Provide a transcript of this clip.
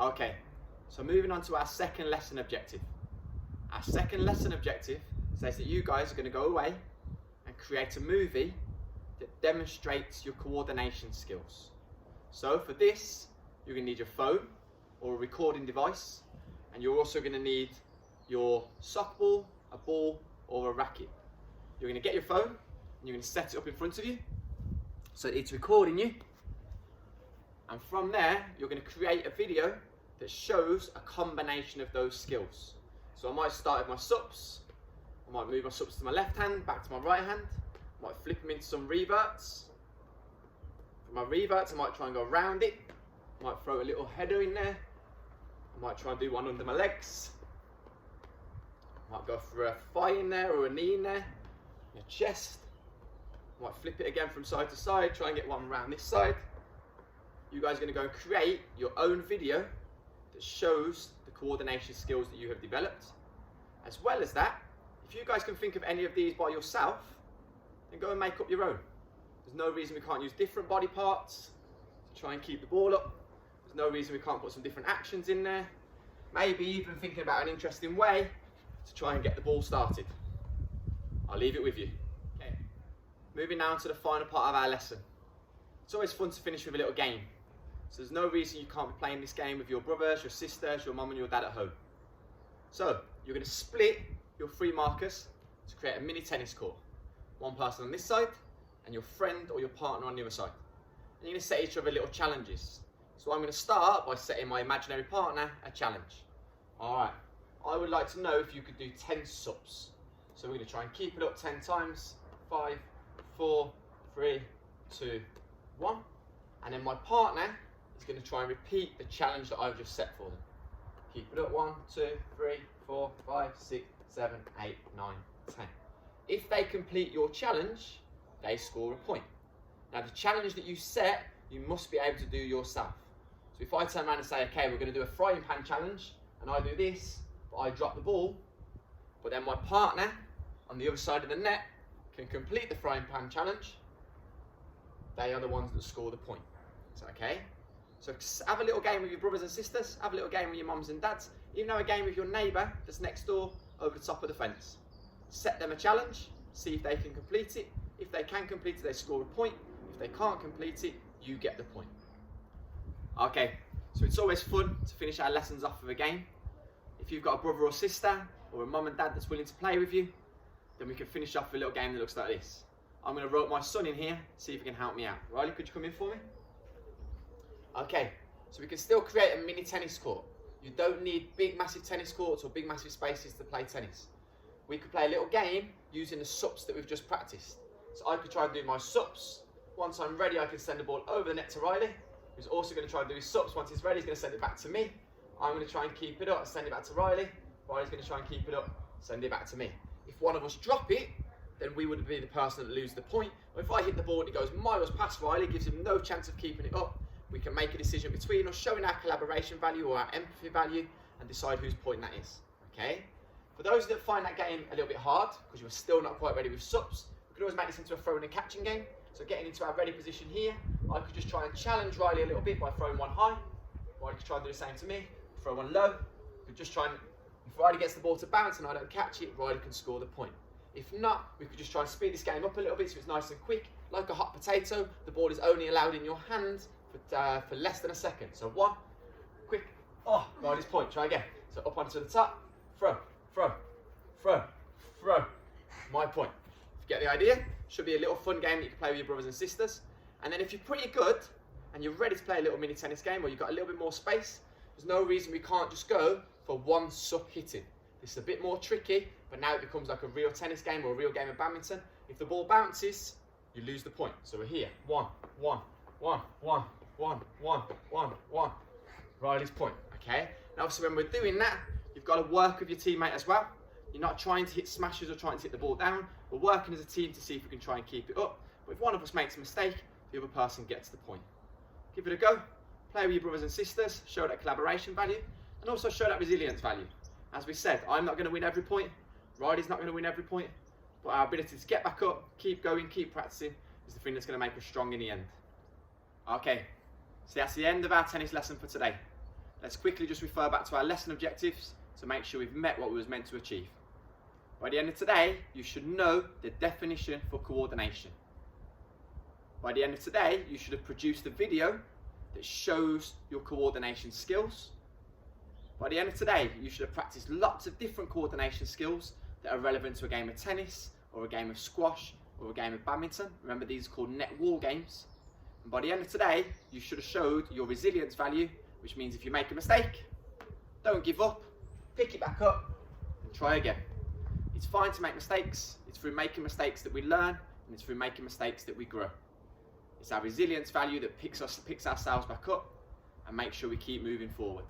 Okay, so moving on to our second lesson objective. Our second lesson objective says that you guys are going to go away and create a movie that demonstrates your coordination skills. So for this, you're going to need your phone or a recording device, and you're also going to need your sock ball, a ball, or a racket. You're going to get your phone and you're going to set it up in front of you so that it's recording you, and from there you're going to create a video that shows a combination of those skills. So I might start with my sups, I might move my sups to my left hand, back to my right hand, I might flip them into some reverts. For my reverts I might try and go around it, I might throw a little header in there, I might try and do one under my legs, I might go for a thigh in there or a knee in there, your chest, I might flip it again from side to side, try and get one around this side. You guys are going to go and create your own video that shows the coordination skills that you have developed. As well as that, if you guys can think of any of these by yourself, then go and make up your own. There's no reason we can't use different body parts to try and keep the ball up. There's no reason we can't put some different actions in there. Maybe even thinking about an interesting way to try and get the ball started. I'll leave it with you. Okay. Moving now to the final part of our lesson. It's always fun to finish with a little game. So there's no reason you can't be playing this game with your brothers, your sisters, your mum and your dad at home. So you're going to split your 3 markers to create a mini tennis court. One person on this side and your friend or your partner on the other side. And you're going to set each other little challenges. So I'm going to start by setting my imaginary partner a challenge. Alright, I would like to know if you could do 10 sups. So we're going to try and keep it up 10 times. 5, 4, 3, 2, 1. And then my partner is going to try and repeat the challenge that I've just set for them. Keep it up. 1, 2, 3, 4, 5, 6, 7, 8, 9, 10. If they complete your challenge, they score a point. Now the challenge that you set, you must be able to do yourself. So if I turn around and say, okay, we're going to do a frying pan challenge, and I do this, but I drop the ball, but then my partner on the other side of the net can complete the frying pan challenge, they are the ones that score the point. Is that okay? So have a little game with your brothers and sisters, have a little game with your mums and dads, even have a game with your neighbour that's next door over the top of the fence. Set them a challenge, see if they can complete it. If they can complete it, they score a point. If they can't complete it, you get the point. Okay, so it's always fun to finish our lessons off with a game. If you've got a brother or sister, or a mum and dad that's willing to play with you, then we can finish off with a little game that looks like this. I'm going to rope my son in here, see if he can help me out. Riley, could you come in for me? Okay, so we can still create a mini tennis court. You don't need big massive tennis courts or big massive spaces to play tennis. We could play a little game using the sups that we've just practiced. So I could try and do my sups. Once I'm ready, I can send the ball over the net to Riley, who's also going to try and do his sups. Once he's ready, he's going to send it back to me. I'm going to try and keep it up and send it back to Riley. Riley's going to try and keep it up, send it back to me. If one of us drop it, then we would be the person that loses the point. Or if I hit the ball and it goes miles past Riley, gives him no chance of keeping it up, we can make a decision between us, showing our collaboration value or our empathy value, and decide whose point that is. Okay? For those that find that game a little bit hard, because you're still not quite ready with sups, we could always make this into a throwing and catching game. So getting into our ready position here, I could just try and challenge Riley a little bit by throwing one high. Riley could try and do the same to me, throw one low. We could just try and, if Riley gets the ball to bounce and I don't catch it, Riley can score the point. If not, we could just try and speed this game up a little bit so it's nice and quick. Like a hot potato, the ball is only allowed in your hand for less than a second. So 1, quick, oh, Riley's point, try again. So up onto the top, throw, throw, throw, throw, my point. If you get the idea, should be a little fun game that you can play with your brothers and sisters. And then if you're pretty good and you're ready to play a little mini tennis game or you've got a little bit more space, there's no reason we can't just go for one sup hitting. This is a bit more tricky, but now it becomes like a real tennis game or a real game of badminton. If the ball bounces, you lose the point. So we're here, 1, 1, 1, 1, 1, 1, 1, 1. Riley's point, okay? Now obviously when we're doing that, you've got to work with your teammate as well. You're not trying to hit smashes or trying to hit the ball down. We're working as a team to see if we can try and keep it up. But if one of us makes a mistake, the other person gets the point. Give it a go. Play with your brothers and sisters, show that collaboration value, and also show that resilience value. As we said, I'm not going to win every point. Riley's not going to win every point. But our ability to get back up, keep going, keep practicing is the thing that's going to make us strong in the end. Okay, so that's the end of our tennis lesson for today. let's quickly just refer back to our lesson objectives to make sure we've met what we was meant to achieve. By the end of today, you should know the definition for coordination. By the end of today, you should have produced a video that shows your coordination skills. By the end of today, you should have practiced lots of different coordination skills that are relevant to a game of tennis, or a game of squash, or a game of badminton. Remember, these are called net wall games. And by the end of today, you should have showed your resilience value, which means if you make a mistake, don't give up, pick it back up, and try again. It's fine to make mistakes. It's through making mistakes that we learn, and it's through making mistakes that we grow. It's our resilience value that picks ourselves back up and makes sure we keep moving forward.